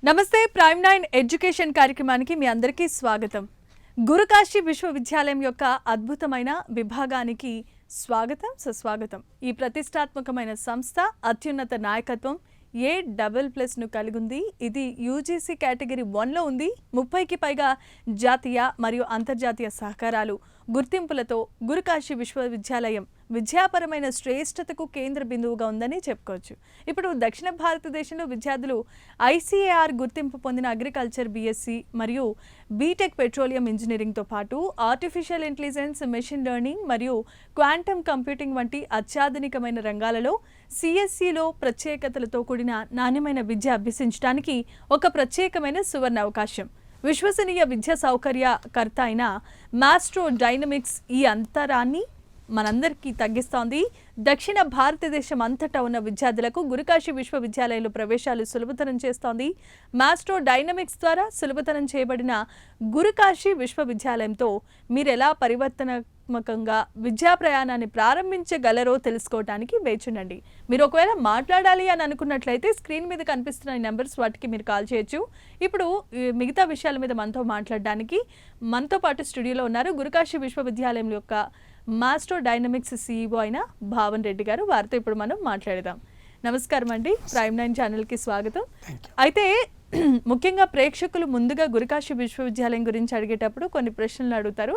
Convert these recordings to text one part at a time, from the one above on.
నమస్తే prime 9 education కార్యక్రమానికి మీ అందరికీ స్వాగతం. గురుకాశీ విశ్వవిద్యాలయం యొక్క అద్భుతమైన విభాగానికి స్వాగతం, సుస్వాగతం. ఈ ప్రతిష్టాత్మకమైన సంస్థ అత్యున్నత నాయకత్వం A++ కలిగి ఉంది. ఇది యూజీసీ కేటగిరీ 1లో ఉంది. 30కి పైగా జాతీయ మరియు అంతర్జాతీయ సహకారాలు గుర్తింపులతో గురుకాశీ విశ్వవిద్యాలయం విద్యాపరమైన శ్రేష్టతకు కేంద్ర బిందువుగా ఉందని చెప్పుకోవచ్చు. ఇప్పుడు దక్షిణ భారతదేశంలో విద్యార్థులు ICAR గుర్తింపు పొందిన అగ్రికల్చర్ BSc మరియు బీటెక్ పెట్రోలియం ఇంజనీరింగ్తో పాటు ఆర్టిఫిషియల్ ఇంటెలిజెన్స్, మెషిన్ లెర్నింగ్ మరియు క్వాంటమ్ కంప్యూటింగ్ వంటి అత్యాధునికమైన రంగాలలో CSEలో ప్రత్యేకతలతో కూడిన నాణ్యమైన విద్య అభ్యసించడానికి ఒక ప్రత్యేకమైన సువర్ణ అవకాశం. విశ్వసనీయ విద్యా సౌకర్యకర్త అయిన మాస్ట్రో డైనమిక్స్ ఈ అంతరాన్ని మనందరికీ తగ్గిస్తోంది. దక్షిణ భారతదేశం అంతటా ఉన్న విద్యార్థులకు గురుకాశీ విశ్వవిద్యాలయంలో ప్రవేశాలు సులభతరం చేస్తోంది. మాస్ట్రో డైనమిక్స్ ద్వారా సులభతరం చేయబడిన గురుకాశీ విశ్వవిద్యాలయంతో మీరు ఎలా పరివర్తనాత్మకంగా విద్యా ప్రయాణాన్ని ప్రారంభించగలరో తెలుసుకోవడానికి వేచుండండి. మీరు ఒకవేళ మాట్లాడాలి అని అనుకున్నట్లయితే స్క్రీన్ మీద కనిపిస్తున్న ఈ నెంబర్స్ వాటికి మీరు కాల్ చేయొచ్చు. ఇప్పుడు మిగతా విషయాల మీద మనతో మాట్లాడడానికి మనతో పాటు స్టూడియోలో ఉన్నారు గురుకాశీ విశ్వవిద్యాలయం యొక్క మాస్ట్రో డైనమిక్స్ CEO అయిన భావన్ రెడ్డి గారు. వారితో ఇప్పుడు మనం మాట్లాడదాం. నమస్కారం అండి, ప్రైమ్ 9 ఛానల్కి స్వాగతం. అయితే ముఖ్యంగా ప్రేక్షకులు ముందుగా గురుకాశీ విశ్వవిద్యాలయం గురించి అడిగేటప్పుడు కొన్ని ప్రశ్నలు అడుగుతారు.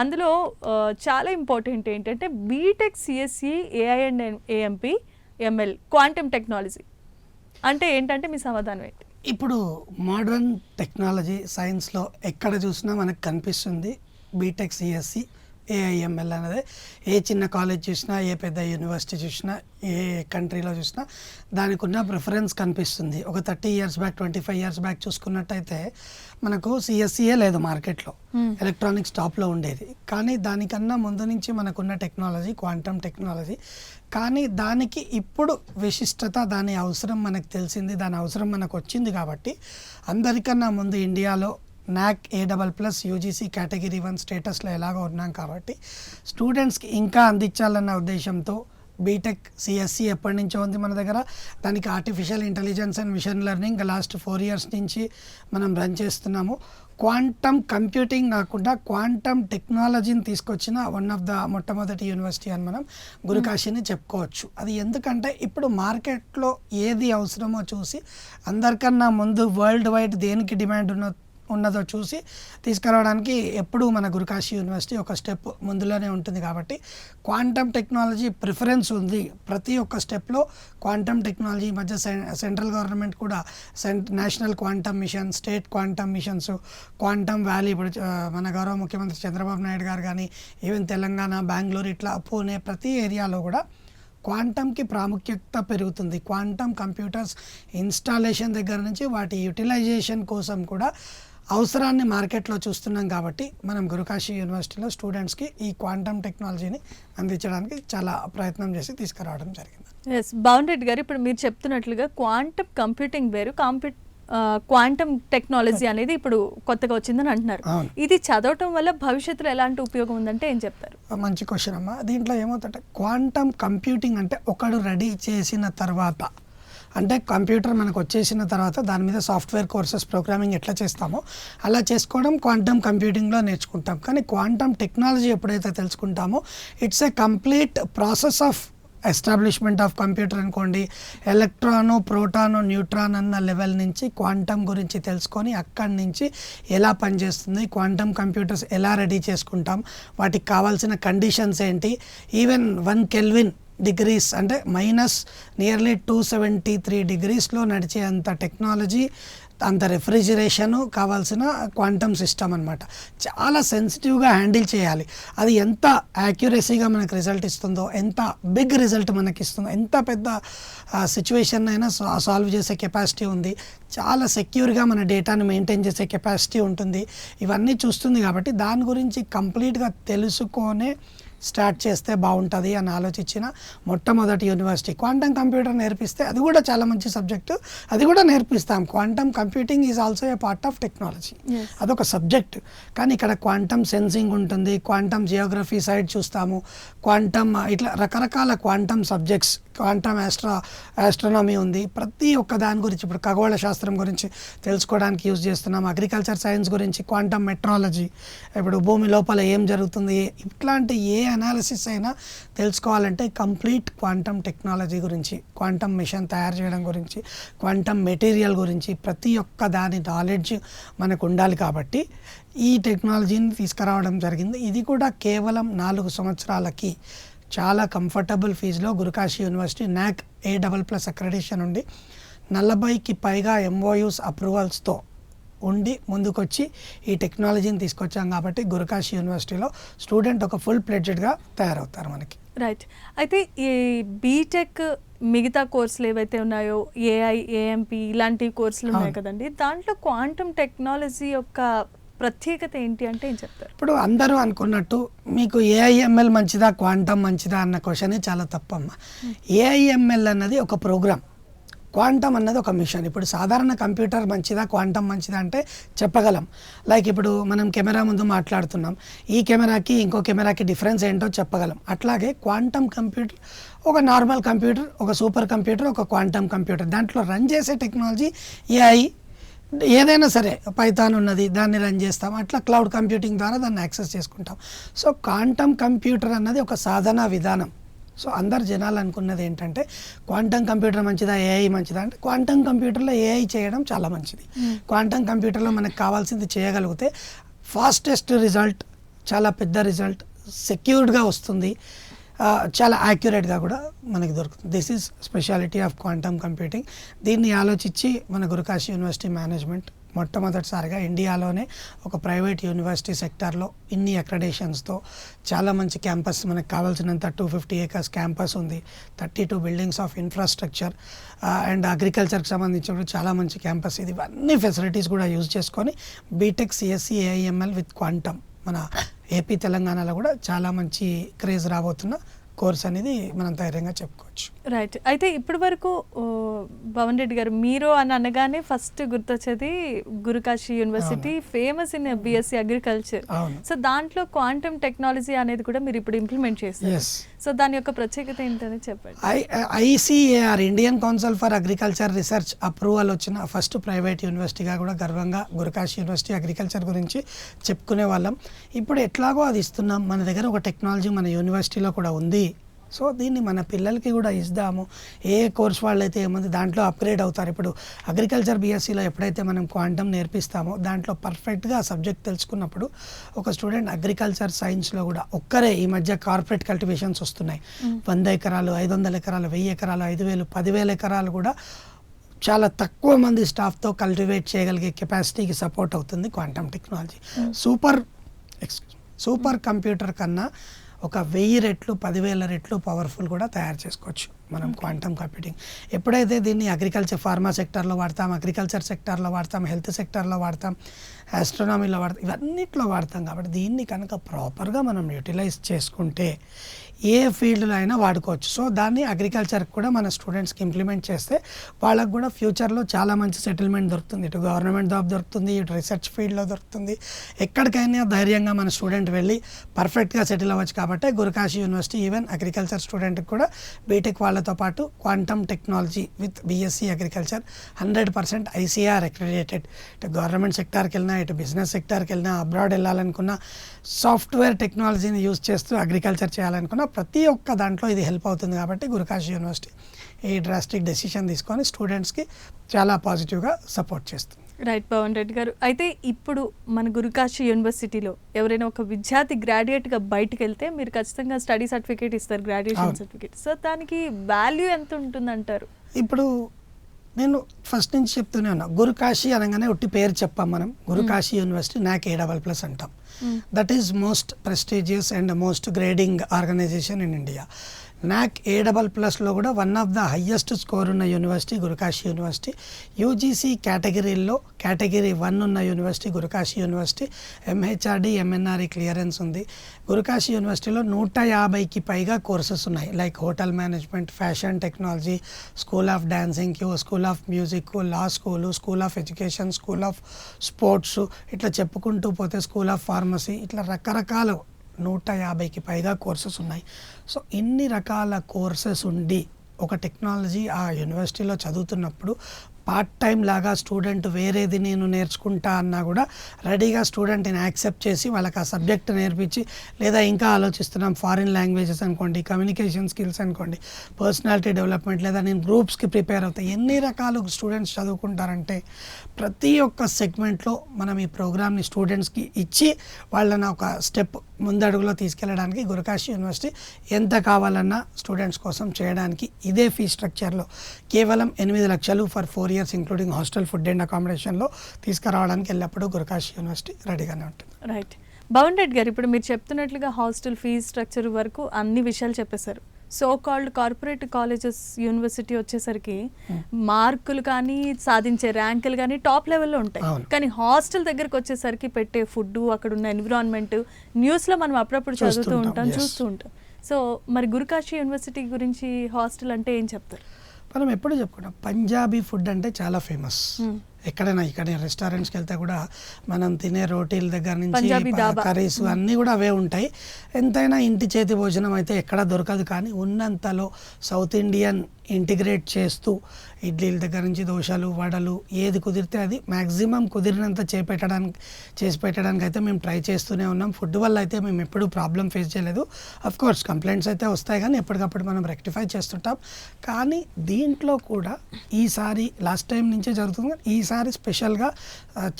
అందులో చాలా ఇంపార్టెంట్ ఏంటంటే BTech CSE AI and AMP ML quantum technology అంటే ఏంటంటే మీ సమాధానం ఏంటి? ఇప్పుడు మోడర్న్ టెక్నాలజీ సైన్స్లో ఎక్కడ చూసినా మనకు కనిపిస్తుంది బీటెక్ CSE AIML అనేది. ఏ చిన్న కాలేజ్ చూసినా, ఏ పెద్ద యూనివర్సిటీ చూసినా, ఏ కంట్రీలో చూసినా దానికి ఉన్న ప్రిఫరెన్స్ కనిపిస్తుంది. ఒక 30 years బ్యాక్, 25 years బ్యాక్ చూసుకున్నట్టయితే మనకు CSE లేదు మార్కెట్లో, ఎలక్ట్రానిక్స్ టాప్లో ఉండేది. కానీ దానికన్నా ముందు నుంచి మనకున్న టెక్నాలజీ క్వాంటమ్ టెక్నాలజీ. కానీ దానికి ఇప్పుడు విశిష్టత, దాని అవసరం మనకు తెలిసింది, దాని అవసరం మనకు వచ్చింది. కాబట్టి అందరికన్నా ముందు ఇండియాలో NAC A++ యూజీసీ కేటగిరీ 1 స్టేటస్లో ఎలాగో ఉన్నాం కాబట్టి స్టూడెంట్స్కి ఇంకా అందించాలన్న ఉద్దేశంతో బీటెక్ CSE ఎప్పటి నుంచో ఉంది మన దగ్గర. దానికి artificial intelligence and machine learning last 4 years నుంచి మనం రన్ చేస్తున్నాము. క్వాంటమ్ కంప్యూటింగ్ కాకుండా క్వాంటమ్ టెక్నాలజీని తీసుకొచ్చిన వన్ ఆఫ్ ద మొట్టమొదటి యూనివర్సిటీ అని మనం గురుకాశీని చెప్పుకోవచ్చు. అది ఎందుకంటే ఇప్పుడు మార్కెట్లో ఏది అవసరమో చూసి అందరికన్నా ముందు వరల్డ్ వైడ్ దేనికి డిమాండ్ ఉన్నదో చూసి తీసుకురావడానికి ఎప్పుడూ మన గురుకాశీ యూనివర్సిటీ ఒక స్టెప్ ముందులోనే ఉంటుంది. కాబట్టి క్వాంటమ్ టెక్నాలజీ ప్రిఫరెన్స్ ఉంది ప్రతి ఒక్క స్టెప్లో. క్వాంటమ్ టెక్నాలజీ మధ్య సెంట్రల్ గవర్నమెంట్ కూడా national quantum mission, state quantum missions, quantum valley, ఇప్పుడు మన గౌరవ ముఖ్యమంత్రి చంద్రబాబు నాయుడు గారు కానీ, ఈవెన్ తెలంగాణ, బెంగళూరు, ఇట్లా పూణే ప్రతి ఏరియాలో కూడా క్వాంటమ్కి ప్రాముఖ్యత పెరుగుతుంది. క్వాంటమ్ కంప్యూటర్స్ ఇన్స్టాలేషన్ దగ్గర నుంచి వాటి యూటిలైజేషన్ కోసం కూడా అవసరాన్ని మార్కెట్లో చూస్తున్నాం. కాబట్టి మనం గురుకాశీ యూనివర్సిటీలో స్టూడెంట్స్కి ఈ క్వాంటమ్ టెక్నాలజీని అందించడానికి చాలా ప్రయత్నం చేసి తీసుకురావడం జరిగింది. ఎస్, భావన్ రెడ్డి గారు, ఇప్పుడు మీరు చెప్తున్నట్లుగా క్వాంటమ్ కంప్యూటింగ్ వేరు, క్వాంటమ్ టెక్నాలజీ అనేది ఇప్పుడు కొత్తగా వచ్చిందని అంటున్నారు. ఇది చదవటం వల్ల భవిష్యత్తులో ఎలాంటి ఉపయోగం ఉందంటే ఏం చెప్తారు? మంచి క్వశ్చన్ అమ్మా. దీంట్లో ఏమవుతుందంటే క్వాంటమ్ కంప్యూటింగ్ అంటే ఒకడు రెడీ చేసిన తర్వాత, అంటే కంప్యూటర్ మనకు వచ్చేసిన తర్వాత దాని మీద సాఫ్ట్వేర్ కోర్సెస్, ప్రోగ్రామింగ్ ఎట్లా చేస్తామో అలా చేసుకోవడం క్వాంటమ్ కంప్యూటింగ్లో నేర్చుకుంటాం. కానీ క్వాంటమ్ టెక్నాలజీ ఎప్పుడైతే తెలుసుకుంటామో it's a complete process of establishment of computer అనుకోండి. ఎలక్ట్రాను, ప్రోటాను, న్యూట్రాన్ అన్న లెవెల్ నుంచి క్వాంటమ్ గురించి తెలుసుకొని అక్కడి నుంచి ఎలా పనిచేస్తుంది, క్వాంటమ్ కంప్యూటర్స్ ఎలా రెడీ చేసుకుంటాం, వాటికి కావాల్సిన కండిషన్స్ ఏంటి, ఈవెన్ 1 Kelvin డిగ్రీస్ అంటే నియర్లీ 273 degreesలో నడిచే అంత టెక్నాలజీ, అంత రెఫ్రిజిరేషను కావాల్సిన క్వాంటమ్ సిస్టమ్ అనమాట. చాలా సెన్సిటివ్గా హ్యాండిల్ చేయాలి. అది ఎంత యాక్యురసీగా మనకు రిజల్ట్ ఇస్తుందో, ఎంత బిగ్ రిజల్ట్ మనకి ఇస్తుందో, ఎంత పెద్ద సిచ్యువేషన్ అయినా సాల్వ్ చేసే కెపాసిటీ ఉంది, చాలా సెక్యూర్గా మన డేటాను మెయింటైన్ చేసే కెపాసిటీ ఉంటుంది. ఇవన్నీ చూస్తుంది. కాబట్టి దాని గురించి కంప్లీట్గా తెలుసుకొనే స్టార్ట్ చేస్తే బాగుంటుంది అని ఆలోచించిన మొట్టమొదటి యూనివర్సిటీ. క్వాంటమ్ కంప్యూటర్ నేర్పిస్తే అది కూడా చాలా మంచి సబ్జెక్టు, అది కూడా నేర్పిస్తాం. Quantum computing is also a part of technology, అదొక సబ్జెక్ట్. కానీ ఇక్కడ క్వాంటమ్ సెన్సింగ్ ఉంటుంది, క్వాంటమ్ జియోగ్రఫీ సైడ్ చూస్తాము, క్వాంటమ్ ఇట్లా రకరకాల క్వాంటమ్ సబ్జెక్ట్స్, క్వాంటమ్ ఆస్ట్రానమీ ఉంది. ప్రతి ఒక్క దాని గురించి ఇప్పుడు ఖగోళ శాస్త్రం గురించి తెలుసుకోవడానికి యూజ్ చేస్తున్నాం. అగ్రికల్చర్ సైన్స్ గురించి క్వాంటమ్ మెట్రాలజీ, ఇప్పుడు భూమి లోపల ఏం జరుగుతుంది, ఇట్లాంటి ఏ అనాలిసిస్ అయినా తెలుసుకోవాలంటే కంప్లీట్ క్వాంటమ్ టెక్నాలజీ గురించి, క్వాంటమ్ మిషన్ తయారు చేయడం గురించి, క్వాంటమ్ మెటీరియల్ గురించి ప్రతి ఒక్క దాని నాలెడ్జ్ మనకు ఉండాలి. కాబట్టి ఈ టెక్నాలజీని తీసుకురావడం జరిగింది. ఇది కూడా కేవలం 4 సంవత్సరాలకి చాలా కంఫర్టబుల్ ఫీజులో Gurukashi university NAAC A++ accreditation ఉండి 40కి పైగా MOUs అప్రూవల్స్తో ఉండి ముందుకొచ్చి ఈ టెక్నాలజీని తీసుకొచ్చాం. కాబట్టి గురుకాశీ యూనివర్సిటీలో స్టూడెంట్ ఒక ఫుల్ ప్లెడ్జెడ్గా తయారవుతారు మనకి. రైట్. అయితే ఈ బీటెక్ మిగతా కోర్సులు ఏవైతే ఉన్నాయో AI, AMP ఇలాంటి కోర్సులు ఉన్నాయి కదండి, దాంట్లో క్వాంటమ్ టెక్నాలజీ యొక్క ప్రత్యేకత ఏంటి అంటే ఏం చెప్తారు? ఇప్పుడు అందరూ అనుకున్నట్టు మీకు AIML మంచిదా క్వాంటమ్ మంచిదా అన్న క్వశ్చనే చాలా తప్పమ్మా. AIML అన్నది ఒక ప్రోగ్రామ్, క్వాంటమ్ అన్నది ఒక మిషన్. ఇప్పుడు సాధారణ కంప్యూటర్ మంచిదా క్వాంటమ్ మంచిదా అంటే చెప్పగలం. లైక్ ఇప్పుడు మనం కెమెరా ముందు మాట్లాడుతున్నాం, ఈ కెమెరాకి ఇంకో కెమెరాకి డిఫరెన్స్ ఏంటో చెప్పగలం. అట్లాగే క్వాంటమ్ కంప్యూటర్ ఒక నార్మల్ కంప్యూటర్, ఒక సూపర్ కంప్యూటర్, ఒక క్వాంటమ్ కంప్యూటర్. దాంట్లో రన్ చేసే టెక్నాలజీ AI, ఏదైనా సరే పైథాన్ ఉన్నది దాన్ని రన్ చేస్తాం. అట్లా క్లౌడ్ కంప్యూటింగ్ ద్వారా దాన్ని యాక్సెస్ చేసుకుంటాం. సో క్వాంటమ్ కంప్యూటర్ అన్నది ఒక సాధన విధానం. సో అందరు జనాలు అనుకున్నది ఏంటంటే క్వాంటమ్ కంప్యూటర్ మంచిదా AI మంచిదా అంటే, క్వాంటమ్ కంప్యూటర్లో AI చేయడం చాలా మంచిది. క్వాంటమ్ కంప్యూటర్లో మనకు కావాల్సింది చేయగలిగితే ఫాస్టెస్ట్ రిజల్ట్, చాలా పెద్ద రిజల్ట్, సెక్యూర్డ్గా వస్తుంది, చాలా యాక్యురేట్గా కూడా మనకి దొరుకుతుంది. This is speciality of quantum computing. దీన్ని ఆలోచించి మన గురుకాశీ యూనివర్సిటీ మేనేజ్మెంట్ మొట్టమొదటిసారిగా ఇండియాలోనే ఒక ప్రైవేట్ యూనివర్సిటీ సెక్టార్లో ఇన్ని అక్రెడిషన్స్తో చాలా మంచి క్యాంపస్, మనకు కావాల్సినంత 250 acres క్యాంపస్ ఉంది, 32 బిల్డింగ్స్ ఆఫ్ ఇన్ఫ్రాస్ట్రక్చర్ అండ్ అగ్రికల్చర్కి సంబంధించిన చాలా మంచి క్యాంపస్ ఇది. ఇవన్నీ ఫెసిలిటీస్ కూడా యూజ్ చేసుకొని BTech CSE AIML with quantum మన ఏపీ తెలంగాణలో కూడా చాలా మంచి క్రేజ్ రాబోతున్న కోర్స్ అనేది మనం ధైర్యంగా చెప్పుకోవచ్చు. రైట్. అయితే ఇప్పటి వరకు భవన్ రెడ్డి గారు మీరు అని అనగానే ఫస్ట్ గుర్తొచ్చేది Gurukashi university, famous in BSc agriculture. So దాంట్లో క్వాంటమ్ టెక్నాలజీ అనేది కూడా మీరు ఇప్పుడు ఇంప్లిమెంట్ చేస్తారు. సో దాని యొక్క ప్రత్యేకత ఏంటని చెప్పండి. ICAR Indian council for agriculture research approval వచ్చిన ఫస్ట్ ప్రైవేట్ యూనివర్సిటీగా కూడా గర్వంగా గురుకాశీ యూనివర్సిటీ అగ్రికల్చర్ గురించి చెప్పుకునే వాళ్ళం. ఇప్పుడు ఎట్లాగో అది ఇస్తున్నాం, మన దగ్గర ఒక టెక్నాలజీ మన యూనివర్సిటీలో కూడా ఉంది. సో దీన్ని మన పిల్లలకి కూడా ఇద్దాము. ఏ కోర్స్ వాళ్ళైతే ఏముంది దాంట్లో అప్గ్రేడ్ అవుతారు. ఇప్పుడు అగ్రికల్చర్ BScలో ఎప్పుడైతే మనం క్వాంటమ్ నేర్పిస్తామో దాంట్లో పర్ఫెక్ట్గా సబ్జెక్ట్ తెలుసుకున్నప్పుడు ఒక స్టూడెంట్ అగ్రికల్చర్ సైన్స్లో కూడా ఒక్కరే, ఈ మధ్య కార్పొరేట్ కల్టివేషన్స్ వస్తున్నాయి, 100 ఎకరాలు, 500 ఎకరాలు, 1000 ఎకరాలు, 5000, 10,000 ఎకరాలు కూడా చాలా తక్కువ మంది స్టాఫ్తో కల్టివేట్ చేయగలిగే కెపాసిటీకి సపోర్ట్ అవుతుంది క్వాంటమ్ టెక్నాలజీ. సూపర్ కంప్యూటర్ కన్నా ఒక 1000 రెట్లు, 10,000 రెట్లు పవర్ఫుల్ కూడా తయారు చేసుకోవచ్చు మనం క్వాంటమ్ కంప్యూటింగ్. ఎప్పుడైతే దీన్ని అగ్రికల్చర్, ఫార్మా సెక్టర్లో వాడతాం, అగ్రికల్చర్ సెక్టర్లో వాడతాం, హెల్త్ సెక్టర్లో వాడతాం, ఆస్ట్రానమీలో వాడతాం, ఇవన్నిట్లో వాడతాం. కాబట్టి దీన్ని కనుక ప్రాపర్గా మనం యూటిలైజ్ చేసుకుంటే ఏ ఫీల్డ్లో అయినా వాడుకోవచ్చు. సో దాన్ని అగ్రికల్చర్కి కూడా మన స్టూడెంట్స్కి ఇంప్లిమెంట్ చేస్తే వాళ్ళకు కూడా ఫ్యూచర్లో చాలా మంచి సెటిల్మెంట్ దొరుకుతుంది. ఇటు గవర్నమెంట్ జాబ్ దొరుకుతుంది, ఇటు రీసెర్చ్ ఫీల్డ్లో దొరుకుతుంది. ఎక్కడికైనా ధైర్యంగా మన స్టూడెంట్ వెళ్ళి పర్ఫెక్ట్గా సెటిల్ అవ్వచ్చు. కాబట్టి గురుకాశీ యూనివర్సిటీ ఈవెన్ అగ్రికల్చర్ స్టూడెంట్కి కూడా బీటెక్ వాళ్ళతో పాటు quantum technology with BSc agriculture 100% ICAR accredited. ఇటు గవర్నమెంట్ సెక్టార్కి వెళ్ళినా, ఇటు బిజినెస్ సెక్టార్కి వెళ్ళినా, అబ్రాడ్ వెళ్ళాలనుకున్నా, సాఫ్ట్వేర్ టెక్నాలజీని యూజ్ చేస్తూ అగ్రికల్చర్ చేయాలనుకున్నా ప్రతి ఒక్క దాంట్లో ఇది హెల్ప్ అవుతుంది. కాబట్టి గురుకాశీ యూనివర్సిటీ ఈ డ్రాస్టిక్ డెసిషన్ తీసుకొని స్టూడెంట్స్కి చాలా పాజిటివ్గా సపోర్ట్ చేస్తుంది. రైట్ భవన్ రెడ్డి గారు. అయితే ఇప్పుడు మన గురుకాశీ యూనివర్సిటీలో ఎవరైనా ఒక విద్యార్థి గ్రాడ్యుయేట్గా బయటకు వెళ్తే మీరు ఖచ్చితంగా స్టడీ సర్టిఫికేట్ ఇస్తారు, గ్రాడ్యుయేషన్ సర్టిఫికేట్. సో దానికి వాల్యూ ఎంత ఉంటుందంటారు? ఇప్పుడు నేను ఫస్ట్ నుంచి చెప్తూనే ఉన్నా, గురుకాశీ అనగానే ఒట్టి పేరు చెప్పాం మనం. గురుకాశీ యూనివర్సిటీ NAAC A++ అంటాం. That is most prestigious and most grading organisation in India. NAC A++లో కూడా one of the highest score ఉన్న యూనివర్సిటీ గురుకాశీ యూనివర్సిటీ. UGC కేటగిరీలో కేటగిరీ 1 ఉన్న university Gurukashi university. MHRD MNRE clearance ఉంది. గురుకాశీ యూనివర్సిటీలో 150కి పైగా కోర్సెస్ ఉన్నాయి. Like hotel management, fashion technology, school of dancing, school of music, law school of education, school of sports, ఇట్లా చెప్పుకుంటూ పోతే స్కూల్ ఆఫ్ ఫార్మసీ, ఇట్లా రకరకాల 150కి పైగా కోర్సెస్ ఉన్నాయి. సో ఇన్ని రకాల కోర్సెస్ ఉండి ఒక టెక్నాలజీ ఆ యూనివర్సిటీలో చదువుతున్నప్పుడు పార్ట్ టైం లాగా స్టూడెంట్ వేరేది నేను నేర్చుకుంటా అన్నా కూడా రెడీగా స్టూడెంట్ని యాక్సెప్ట్ చేసి వాళ్ళకి ఆ సబ్జెక్ట్ నేర్పించి, లేదా ఇంకా ఆలోచిస్తున్నాం ఫారిన్ లాంగ్వేజెస్ అనుకోండి, కమ్యూనికేషన్ స్కిల్స్ అనుకోండి, పర్సనాలిటీ డెవలప్మెంట్, లేదా నేను గ్రూప్స్కి ప్రిపేర్ అవుతాయి, ఎన్ని రకాలు స్టూడెంట్స్ చదువుకుంటారంటే ప్రతి ఒక్క సెగ్మెంట్లో మనం ఈ ప్రోగ్రామ్ని స్టూడెంట్స్కి ఇచ్చి వాళ్ళని ఒక స్టెప్ ముందడుగులో తీసుకెళ్ళడానికి గురుకాశీ యూనివర్సిటీ ఎంత కావాలన్నా స్టూడెంట్స్ కోసం చేయడానికి ఇదే ఫీ స్ట్రక్చర్లో కేవలం 8 లక్షలు for 4 years including hostel, food and అకామిడేషన్లో తీసుకురావడానికి ఎల్లప్పుడూ గురుకాశీ యూనివర్సిటీ రెడీగానే ఉంటుంది. రైట్. భవన్ రెడ్డి గారు, ఇప్పుడు మీరు చెప్తున్నట్లుగా హాస్టల్ ఫీజు స్ట్రక్చర్ వరకు అన్ని విషయాలు చెప్పేశారు. So called corporate colleges university వచ్చేసరికి మార్కులు కానీ సాధించే ర్యాంకులు కానీ టాప్ లెవెల్లో ఉంటాయి. కానీ హాస్టల్ దగ్గరకు వచ్చేసరికి పెట్టే ఫుడ్, అక్కడ ఉన్న ఎన్విరాన్మెంట్ న్యూస్లో మనం అప్పుడప్పుడు చదువుతూ ఉంటాం, చూస్తూ ఉంటాం. సో మరి గురుకాశీ యూనివర్సిటీ గురించి హాస్టల్ అంటే ఏం చెప్తారు? మనం ఎప్పుడు చెప్పుకుంటాం పంజాబీ ఫుడ్ అంటే చాలా ఫేమస్. ఎక్కడైనా ఇక్కడ రెస్టారెంట్స్కి వెళ్తే కూడా మనం తినే రోటీల దగ్గర నుంచి కర్రీస్ అన్నీ కూడా అవే ఉంటాయి. ఎంతైనా ఇంటి చేతి భోజనం అయితే ఎక్కడా దొరకదు. కానీ ఉన్నంతలో సౌత్ ఇండియన్ ఇంటిగ్రేట్ చేస్తూ ఇడ్లీల దగ్గర నుంచి దోశలు, వడలు, ఏది కుదిరితే అది మ్యాక్సిమం కుదిరినంత చేసి పెట్టడానికి అయితే మేము ట్రై చేస్తూనే ఉన్నాం. ఫుడ్ వల్ల అయితే మేము ఎప్పుడూ ప్రాబ్లం ఫేస్ చేయలేదు. అఫ్ కోర్స్ కంప్లైంట్స్ అయితే వస్తాయి, కానీ ఎప్పటికప్పుడు మనం రెక్టిఫై చేస్తుంటాం. కానీ దీంట్లో కూడా ఈసారి లాస్ట్ టైం నుంచే జరుగుతుంది, కానీ ఈసారి స్పెషల్గా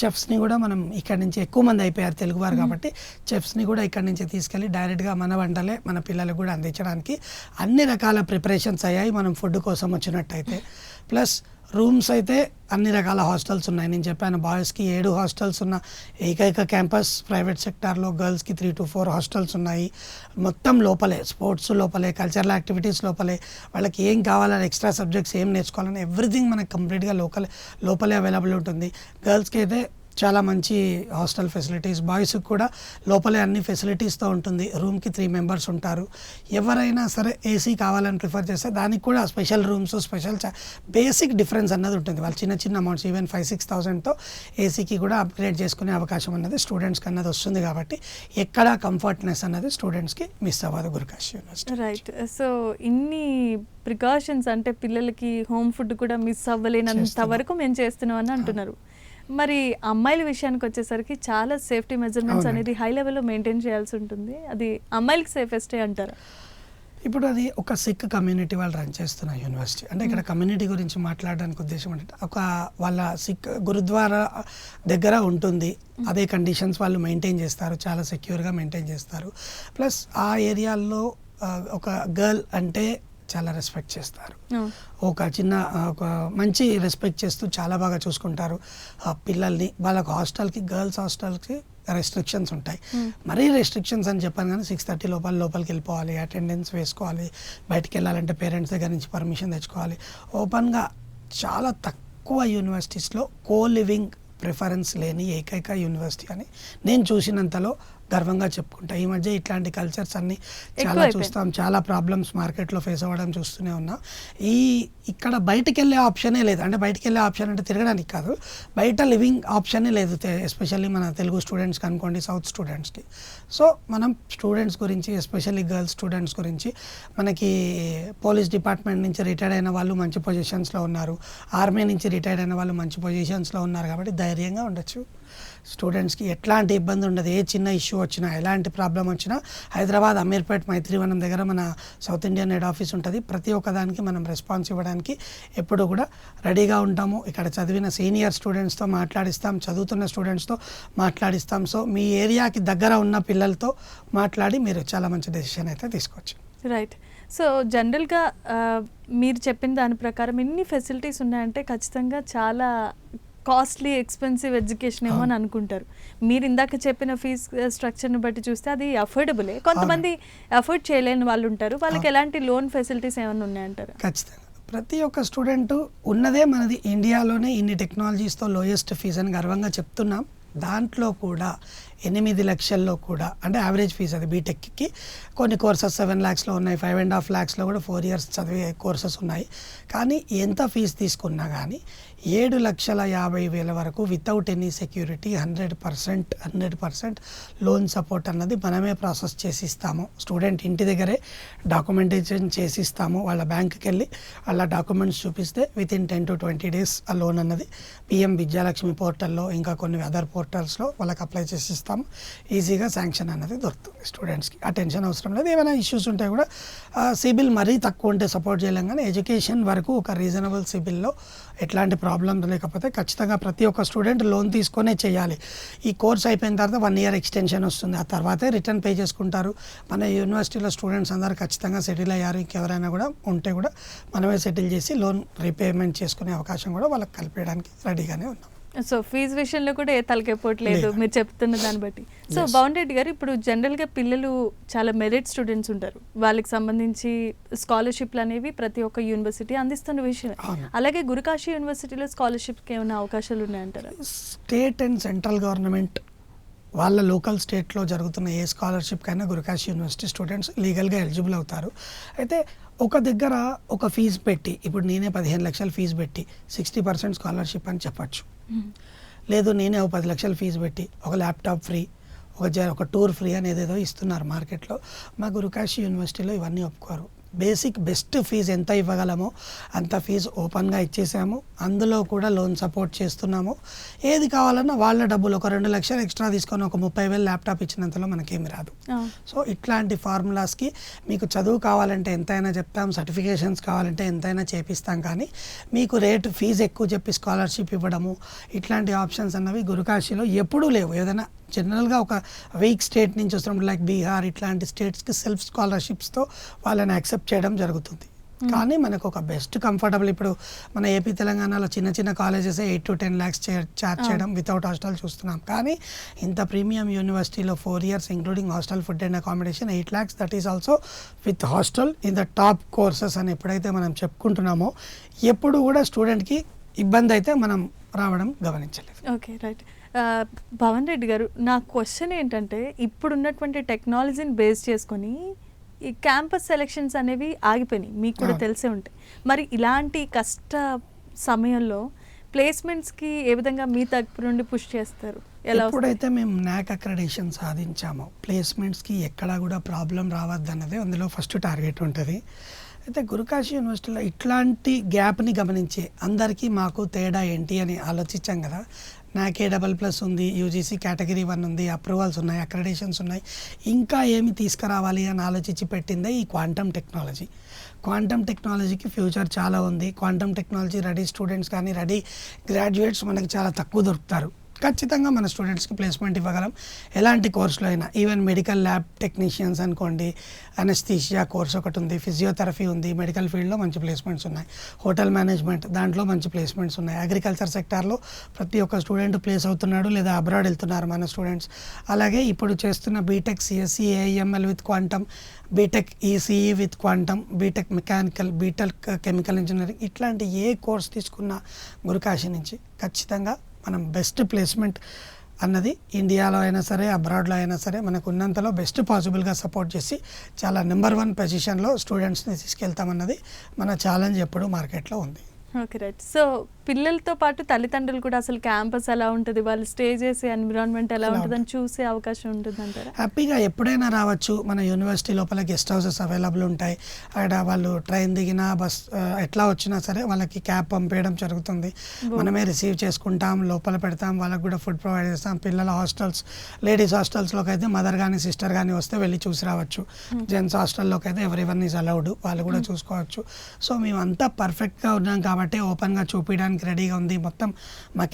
చెఫ్స్ని కూడా మనం ఇక్కడ నుంచి ఎక్కువ మంది అయిపోయారు తెలుగువారు కాబట్టి చెఫ్స్ని కూడా ఇక్కడ నుంచి తీసుకెళ్ళి డైరెక్ట్గా మన వంటలే మన పిల్లలకు కూడా అందించడానికి అన్ని రకాల ప్రిపరేషన్స్ అయ్యాయి మనం ఫుడ్ కోసం వచ్చినట్టయితే. ప్లస్ రూమ్స్ అయితే అన్ని రకాల హాస్టల్స్ ఉన్నాయి. నేను చెప్పాను బాయ్స్కి 7 హాస్టల్స్ ఉన్న ఏకైక క్యాంపస్. ప్రైవేట్ సెక్టార్లో గర్ల్స్కి 3 to 4 హాస్టల్స్ ఉన్నాయి. మొత్తం లోపలే స్పోర్ట్స్ లోపలే, కల్చరల్ యాక్టివిటీస్ లోపలే, వాళ్ళకి ఏం కావాలని ఎక్స్ట్రా సబ్జెక్ట్స్ ఏం నేర్చుకోవాలని ఎవ్రీథింగ్ మనకి కంప్లీట్గా లోపలే అవైలబుల్ ఉంటుంది. గర్ల్స్కి అయితే చాలా మంచి హాస్టల్ ఫెసిలిటీస్, బాయ్స్కి కూడా లోపలే అన్ని ఫెసిలిటీస్తో ఉంటుంది. రూమ్కి 3 members ఉంటారు. ఎవరైనా సరే ఏసీ కావాలని ప్రిఫర్ చేస్తే దానికి కూడా special rooms, special basic difference అన్నది ఉంటుంది. వాళ్ళు చిన్న అమౌంట్స్ ఈవెన్ 5,000-6,000తో ఏసీకి కూడా అప్గ్రేడ్ చేసుకునే అవకాశం అన్నది స్టూడెంట్స్కి అన్నది వస్తుంది. కాబట్టి ఎక్కడ కంఫర్ట్నెస్ అన్నది స్టూడెంట్స్కి మిస్ అవ్వదు గురుకాశీ యూనివర్సిటీ. రైట్. సో ఇన్ని ప్రికాషన్స్ అంటే పిల్లలకి హోమ్ ఫుడ్ కూడా మిస్ అవ్వలేనంత వరకు మేము చేస్తున్నాం అని అంటున్నారు. మరి అమ్మాయిల విషయానికి వచ్చేసరికి చాలా సేఫ్టీ మెజర్మెంట్స్ అనేది హై లెవెల్లో మెయింటైన్ చేయాల్సి ఉంటుంది. అది అమ్మాయిలకి సేఫెస్టే అంటారా? ఇప్పుడు అది ఒక సిక్ కమ్యూనిటీ వాళ్ళు రన్ చేస్తున్న యూనివర్సిటీ. అంటే ఇక్కడ కమ్యూనిటీ గురించి మాట్లాడడానికి ఉద్దేశం అంటే ఒక వాళ్ళ సిక్ గురుద్వారా దగ్గర ఉంటుంది. అదే కండిషన్స్ వాళ్ళు మెయింటైన్ చేస్తారు, చాలా సెక్యూర్గా మెయింటైన్ చేస్తారు. ప్లస్ ఆ ఏరియాల్లో ఒక గర్ల్ అంటే చాలా రెస్పెక్ట్ చేస్తారు. ఒక మంచి రెస్పెక్ట్ చేస్తూ చాలా బాగా చూసుకుంటారు పిల్లల్ని. వాళ్ళకు హాస్టల్కి, గర్ల్స్ హాస్టల్కి రెస్ట్రిక్షన్స్ ఉంటాయి. మరీ రెస్ట్రిక్షన్స్ అని చెప్పాను, కానీ 6:30 లోపలికి వెళ్ళిపోవాలి, అటెండెన్స్ వేసుకోవాలి, బయటికి వెళ్ళాలంటే పేరెంట్స్ దగ్గర నుంచి పర్మిషన్ తెచ్చుకోవాలి. ఓపెన్గా చాలా తక్కువ యూనివర్సిటీస్లో లివింగ్ ప్రిఫరెన్స్ లేని ఏకైక యూనివర్సిటీ అని నేను చూసినంతలో గర్వంగా చెప్పుకుంటా. ఈ మధ్య ఇట్లాంటి కల్చర్స్ అన్ని చాలా చూస్తాం, చాలా ప్రాబ్లమ్స్ మార్కెట్లో ఫేస్ అవ్వడం చూస్తూనే ఉన్నాం. ఇక్కడ బయటికి వెళ్ళే ఆప్షనే లేదు. అంటే బయటికి వెళ్ళే ఆప్షన్ అంటే తిరగడానికి కాదు, బయట లివింగ్ ఆప్షనే లేదు. ఎస్పెషల్లీ మన తెలుగు స్టూడెంట్స్కి అనుకోండి, సౌత్ స్టూడెంట్స్కి. సో మనం స్టూడెంట్స్ గురించి, ఎస్పెషల్లీ గర్ల్స్ స్టూడెంట్స్ గురించి, మనకి పోలీస్ డిపార్ట్మెంట్ నుంచి రిటైర్డ్ అయిన వాళ్ళు మంచి పొజిషన్స్లో ఉన్నారు, ఆర్మీ నుంచి రిటైర్డ్ అయిన వాళ్ళు మంచి పొజిషన్స్లో ఉన్నారు. కాబట్టి ధైర్యంగా ఉండొచ్చు. స్టూడెంట్స్కి ఎట్లాంటి ఇబ్బంది ఉండదు. ఏ చిన్న ఇష్యూ వచ్చినా, ఎలాంటి ప్రాబ్లం వచ్చినా హైదరాబాద్ అమీర్పేట్ మైత్రివనం దగ్గర మన సౌత్ ఇండియన్ హెడ్ ఆఫీస్ ఉంటుంది. ప్రతి ఒక్కదానికి మనం రెస్పాన్స్ ఇవ్వడానికి ఎప్పుడు కూడా రెడీగా ఉంటాము. ఇక్కడ చదివిన సీనియర్ స్టూడెంట్స్తో మాట్లాడిస్తాం, చదువుతున్న స్టూడెంట్స్తో మాట్లాడిస్తాం. సో మీ ఏరియాకి దగ్గర ఉన్న పిల్లలతో మాట్లాడి మీరు చాలా మంచి డెసిషన్ అయితే తీసుకోవచ్చు. రైట్. సో జనరల్గా మీరు చెప్పిన దాని ప్రకారం ఇన్ని ఫెసిలిటీస్ ఉన్నాయంటే ఖచ్చితంగా చాలా కాస్ట్లీ ఎక్స్పెన్సివ్ ఎడ్యుకేషన్ ఏమో అని అనుకుంటారు. మీరు ఇందాక చెప్పిన ఫీజ్ స్ట్రక్చర్ని బట్టి చూస్తే అది అఫోర్డబులే. కొంతమంది అఫోర్డ్ చేయలేని వాళ్ళు ఉంటారు, వాళ్ళకి ఎలాంటి లోన్ ఫెసిలిటీస్ ఏమైనా ఉన్నాయంటారు? ఖచ్చితంగా ప్రతి ఒక్క స్టూడెంట్ ఉన్నదే మనది ఇండియాలోనే ఇన్ని టెక్నాలజీస్తో లోయెస్ట్ ఫీజ్ అని గర్వంగా చెప్తున్నాం. దాంట్లో కూడా 8 లక్షల్లో కూడా అంటే యావరేజ్ ఫీజు అది బీటెక్కి. కొన్ని కోర్సెస్ 7 lakhsలో ఉన్నాయి, 5.5 lakhsలో కూడా 4 years చదివే కోర్సెస్ ఉన్నాయి. కానీ ఎంత ఫీజు తీసుకున్నా కానీ 7,50,000 వరకు without any security 100% loan support అన్నది మనమే ప్రాసెస్ చేసి ఇస్తాము. స్టూడెంట్ ఇంటి దగ్గరే డాక్యుమెంటేషన్ చేసి ఇస్తాము. వాళ్ళ బ్యాంక్కి వెళ్ళి వాళ్ళ డాక్యుమెంట్స్ చూపిస్తే వితిన్ 10 to 20 days ఆ లోన్ అన్నది పిఎం విద్యాలక్ష్మి పోర్టల్లో ఇంకా కొన్ని అదర్ పోర్టల్స్లో వాళ్ళకి అప్లై చేసి ఇస్తాము. ఈజీగా శాంక్షన్ అన్నది దొరుకుతుంది స్టూడెంట్స్కి. ఆ టెన్షన్ అవసరం లేదు. ఏమైనా ఇష్యూస్ ఉంటే కూడా సిబిల్ మరీ తక్కువ ఉంటే సపోర్ట్ చేయలేం, కానీ ఎడ్యుకేషన్ వరకు ఒక రీజనబుల్ సిబిల్లో ఎట్లాంటి ప్రాబ్లం లేకపోతే ఖచ్చితంగా ప్రతి ఒక్క స్టూడెంట్ లోన్ తీసుకొనే చేయాలి. ఈ కోర్స్ అయిపోయిన తర్వాత 1 year ఎక్స్టెన్షన్ వస్తుంది, ఆ తర్వాతే రిటర్న్ పే చేసుకుంటారు. మన యూనివర్సిటీలో స్టూడెంట్స్ అందరూ ఖచ్చితంగా సెటిల్ అయ్యారు. ఇంకెవరైనా కూడా ఉంటే కూడా మనమే సెటిల్ చేసి లోన్ రీపేమెంట్ చేసుకునే అవకాశం కూడా వాళ్ళకి కల్పించడానికి రెడీగానే ఉన్నాం. సో ఫీజు విషయంలో కూడా ఏ తలకెప్పట్లేదు మీరు చెప్తున్న దాన్ని బట్టి. సో భవన్ రెడ్డి గారు, ఇప్పుడు జనరల్గా పిల్లలు చాలా మెరిట్ స్టూడెంట్స్ ఉంటారు, వాళ్ళకి సంబంధించి స్కాలర్షిప్లు అనేవి ప్రతి ఒక్క యూనివర్సిటీ అందిస్తున్న విషయం. అలాగే గురుకాశీ యూనివర్సిటీలో స్కాలర్షిప్కి ఏమైనా అవకాశాలు ఉన్నాయంటారా? స్టేట్ అండ్ సెంట్రల్ గవర్నమెంట్ వాళ్ళ లోకల్ స్టేట్లో జరుగుతున్న ఏ స్కాలర్షిప్ కైనా గురుకాశీ యూనివర్సిటీ స్టూడెంట్స్ లీగల్గా ఎలిజిబుల్ అవుతారు. అయితే ఒక దగ్గర ఒక ఫీజు పెట్టి, ఇప్పుడు నేనే 15 లక్షలు ఫీజు పెట్టి 60% స్కాలర్షిప్ అని చెప్పచ్చు. లేదు నేనే ఒక 10 లక్షలు ఫీజు పెట్టి ఒక ల్యాప్టాప్ ఫ్రీ, ఒక టూర్ ఫ్రీ అనేది ఏదో ఇస్తున్నారు మార్కెట్లో. మా గురుకాశీ యూనివర్సిటీలో ఇవన్నీ ఒప్పుకోరు. బెస్ట్ ఫీజు ఎంత ఇవ్వగలమో అంత ఫీజు ఓపెన్గా ఇచ్చేసాము. అందులో కూడా లోన్ సపోర్ట్ చేస్తున్నాము. ఏది కావాలన్నా వాళ్ళ డబ్బులు ఒక 2 లక్షలు ఎక్స్ట్రా తీసుకొని ఒక 30,000 ల్యాప్టాప్ ఇచ్చినంతలో మనకేమి రాదు. సో ఇట్లాంటి ఫార్ములాస్కి మీకు చదువు కావాలంటే ఎంతైనా చెప్తాం, సర్టిఫికేషన్స్ కావాలంటే ఎంతైనా చేపిస్తాం, కానీ మీకు ఫీజు ఎక్కువ చెప్పి స్కాలర్షిప్ ఇవ్వడము ఇట్లాంటి ఆప్షన్స్ అన్నవి గురుకాశీలో ఎప్పుడూ లేవు. ఏదైనా జనరల్గా ఒక వీక్ స్టేట్ నుంచి వస్తున్నప్పుడు లైక్ బీహార్ ఇట్లాంటి స్టేట్స్కి సెల్ఫ్ స్కాలర్షిప్స్తో వాళ్ళని యాక్సెప్ట్ చేయడం జరుగుతుంది. కానీ మనకు ఒక బెస్ట్ కంఫర్టబుల్, ఇప్పుడు మన ఏపీ తెలంగాణలో చిన్న కాలేజెస్ 8 to 10 lakhs చార్జ్ చేయడం వితౌట్ హాస్టల్ చూస్తున్నాం. కానీ ఇంత ప్రీమియం యూనివర్సిటీలో 4 years including hostel food and accommodation 8 lakhs, that is also with hostel in the top courses అని ఎప్పుడైతే మనం చెప్పుకుంటున్నామో ఎప్పుడు కూడా స్టూడెంట్కి ఇబ్బంది అయితే మనం రావడం గమనించలేదు. Okay, right. భవన్ రెడ్డి గారు, నా క్వశ్చన్ ఏంటంటే, ఇప్పుడున్నటువంటి టెక్నాలజీని బేస్ చేసుకొని ఈ క్యాంపస్ సెలెక్షన్స్ అనేవి ఆగిపోయినాయి, మీకు కూడా తెలిసే ఉంటాయి. మరి ఇలాంటి కష్ట సమయంలో ప్లేస్మెంట్స్కి ఏ విధంగా మీ తరపు నుండి పుష్ చేస్తారు? ఎప్పుడైతే మేము NAAC అక్రెడిటేషన్ సాధించామో ప్లేస్మెంట్స్కి ఎక్కడా కూడా ప్రాబ్లం రావద్దన్నదే అందులో ఫస్ట్ టార్గెట్ ఉంటుంది. అయితే గురుకాశీ యూనివర్సిటీలో ఇట్లాంటి గ్యాప్ని గమనించి అందరికీ మాకు తేడా ఏంటి అని ఆలోచించాం కదా. NAAC A++ ఉంది, UGC కేటగిరీ 1 ఉంది, అప్రూవల్స్ ఉన్నాయి, అక్రెడిటేషన్స్ ఉన్నాయి, ఇంకా ఏమి తీసుకురావాలి అని ఆలోచించి పెట్టిందే ఈ క్వాంటమ్ టెక్నాలజీ. క్వాంటమ్ టెక్నాలజీకి ఫ్యూచర్ చాలా ఉంది. క్వాంటమ్ టెక్నాలజీ రెడీ స్టూడెంట్స్ కానీ రెడీ గ్రాడ్యుయేట్స్ మనకి చాలా తక్కువ దొరుకుతారు. ఖచ్చితంగా మన స్టూడెంట్స్కి ప్లేస్మెంట్ ఇవ్వగలం ఎలాంటి కోర్సులో అయినా. ఈవెన్ మెడికల్ ల్యాబ్ టెక్నీషియన్స్ అనుకోండి, అనస్థీషియా కోర్స్ ఒకటి ఉంది, ఫిజియోథెరపీ ఉంది, మెడికల్ ఫీల్డ్లో మంచి ప్లేస్మెంట్స్ ఉన్నాయి, హోటల్ మేనేజ్మెంట్ దాంట్లో మంచి ప్లేస్మెంట్స్ ఉన్నాయి, అగ్రికల్చర్ సెక్టార్లో ప్రతి ఒక్క స్టూడెంట్ ప్లేస్ అవుతున్నాడు లేదా అబ్రాడ్ వెళ్తున్నారు మన స్టూడెంట్స్. అలాగే ఇప్పుడు చేస్తున్న BTech CSE AIML with quantum, BTech ECE with quantum, BTech mechanical, BTech chemical engineering, ఇట్లాంటి ఏ కోర్స్ తీసుకున్న గురుకాశీ నుంచి ఖచ్చితంగా మనం బెస్ట్ ప్లేస్మెంట్ అన్నది ఇండియాలో అయినా సరే అబ్రాడ్లో అయినా సరే మనకు ఉన్నంతలో బెస్ట్ పాసిబుల్గా సపోర్ట్ చేసి చాలా నెంబర్ 1 పొజిషన్లో స్టూడెంట్స్ని తీసుకెళ్తామన్నది మన ఛాలెంజ్ ఎప్పుడూ మార్కెట్లో ఉంది. Okay, right. సో పిల్లలతో పాటు తల్లిదండ్రులు కూడా అసలు క్యాంపస్ ఎలా ఉంటుంది, వాళ్ళు స్టే చేసే ఎన్విరాన్మెంట్ ఎలా ఉంటుందని చూసే అవకాశం ఉంటుంది అంటారా? హ్యాపీగా ఎప్పుడైనా రావచ్చు. మన యూనివర్సిటీ లోపల గెస్ట్ హౌసెస్ అవైలబుల్ ఉంటాయి. అక్కడ వాళ్ళు ట్రైన్ దిగినా బస్ ఎట్లా వచ్చినా సరే వాళ్ళకి క్యాబ్ పంపేయడం జరుగుతుంది. మనమే రిసీవ్ చేసుకుంటాం, లోపల పెడతాం, వాళ్ళకి కూడా ఫుడ్ ప్రొవైడ్ చేస్తాం. పిల్లల హాస్టల్స్, లేడీస్ హాస్టల్స్లోకి అయితే మదర్ కానీ సిస్టర్ కానీ వస్తే వెళ్ళి చూసి రావచ్చు. జెంట్స్ హాస్టల్లోకి అయితే ఎవరివన్ ఈజ్ అలౌడ్, వాళ్ళు కూడా చూసుకోవచ్చు. సో మేమంతా పర్ఫెక్ట్గా ఉన్నాం కాబట్టి కాబట్టి ఓపెన్గా చూపించడానికి రెడీగా ఉంది. మొత్తం మా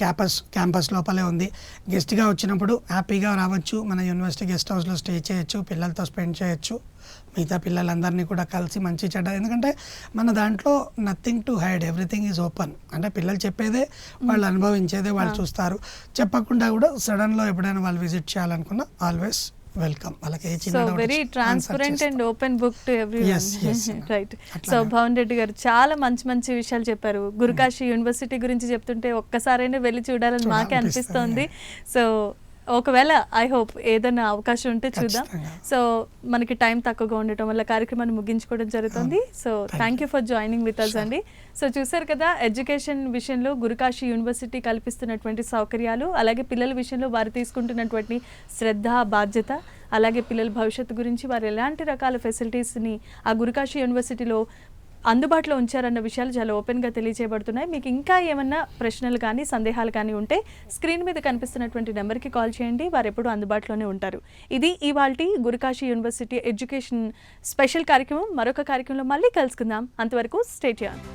క్యాంపస్ లోపలే ఉంది. గెస్ట్గా వచ్చినప్పుడు హ్యాపీగా రావచ్చు, మన యూనివర్సిటీ గెస్ట్ హౌస్లో స్టే చేయొచ్చు, పిల్లలతో స్పెండ్ చేయొచ్చు, మిగతా పిల్లలందరినీ కూడా కలిసి మంచి చెడ్డ. ఎందుకంటే మన దాంట్లో nothing to hide, everything is open. అంటే పిల్లలు చెప్పేదే వాళ్ళు అనుభవించేదే వాళ్ళు చూస్తారు. చెప్పకుండా కూడా సడన్లో ఎప్పుడైనా వాళ్ళు విజిట్ చేయాలనుకున్నా ఆల్వేస్ వెల్కమ్. వాళ్ళకి ఏ చిన్న సో doubt వెరీ వచ్చినా transparent answer and open book to Yes, yes. Right. అట్లానే. సో భవన్ రెడ్డి గారు చాలా మంచి మంచి విషయాలు చెప్పారు. గురుకాశీ యూనివర్సిటీ గురించి చెప్తుంటే ఒక్కసారైనా వెళ్ళి చూడాలని మాకే అనిపిస్తోంది. సో ఒకవేళ ఐ హోప్ ఏదైనా అవకాశం ఉంటే చూద్దాం. ఖచ్చితంగా. సో మనకి టైం తక్కువగా ఉండటం వల్ల కార్యక్రమాన్ని ముగించుకోవడం జరుగుతుంది. So thank you for joining with us అండి. సో చూసారు కదా, ఎడ్యుకేషన్ విషయంలో గురుకాశీ యూనివర్సిటీ కల్పిస్తున్నటువంటి సౌకర్యాలు, అలాగే పిల్లల విషయంలో వారు తీసుకుంటున్నటువంటి శ్రద్ధ, బాధ్యత, అలాగే పిల్లల భవిష్యత్తు గురించి వారు ఎలాంటి రకాల ఫెసిలిటీస్ని ఆ గురుకాశీ యూనివర్సిటీలో అందుబాటులో ఉంచారన్న విషయాలు చాలా ఓపెన్గా తెలియజేయబడుతున్నాయి. మీకు ఇంకా ఏమన్నా ప్రశ్నలు కానీ సందేహాలు కానీ ఉంటే స్క్రీన్ మీద కనిపిస్తున్నటువంటి నెంబర్కి కాల్ చేయండి, వారు ఎప్పుడూ అందుబాటులోనే ఉంటారు. ఇది ఇవాల్టి గురుకాశీ యూనివర్సిటీ ఎడ్యుకేషన్ స్పెషల్ కార్యక్రమం. మరొక కార్యక్రమంలో మళ్ళీ కలుసుకుందాం. అంతవరకు స్టే ట్యూన్డ్.